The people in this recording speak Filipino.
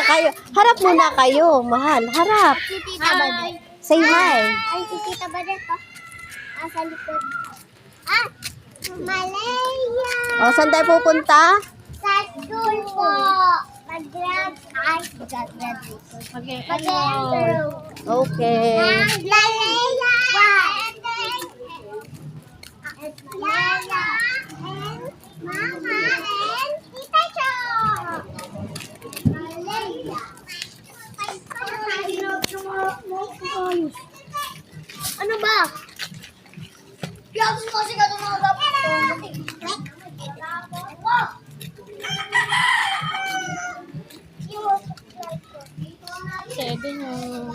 kayo. Harap muna kayo, mahal. Harap. Si Tita Badet. Say hi. Ay, si Tita Badet pa. Sa likod. Ah, Malaya. O, saan tayo pupunta? Sa school po. Mag-grad. Ay, mag-graduation. Mag-enter. Okay. Malaya. Malaya. And Mama and Tita Cho. Malaya. Ano ba? Yung kasi ka tumawag po. Seven yung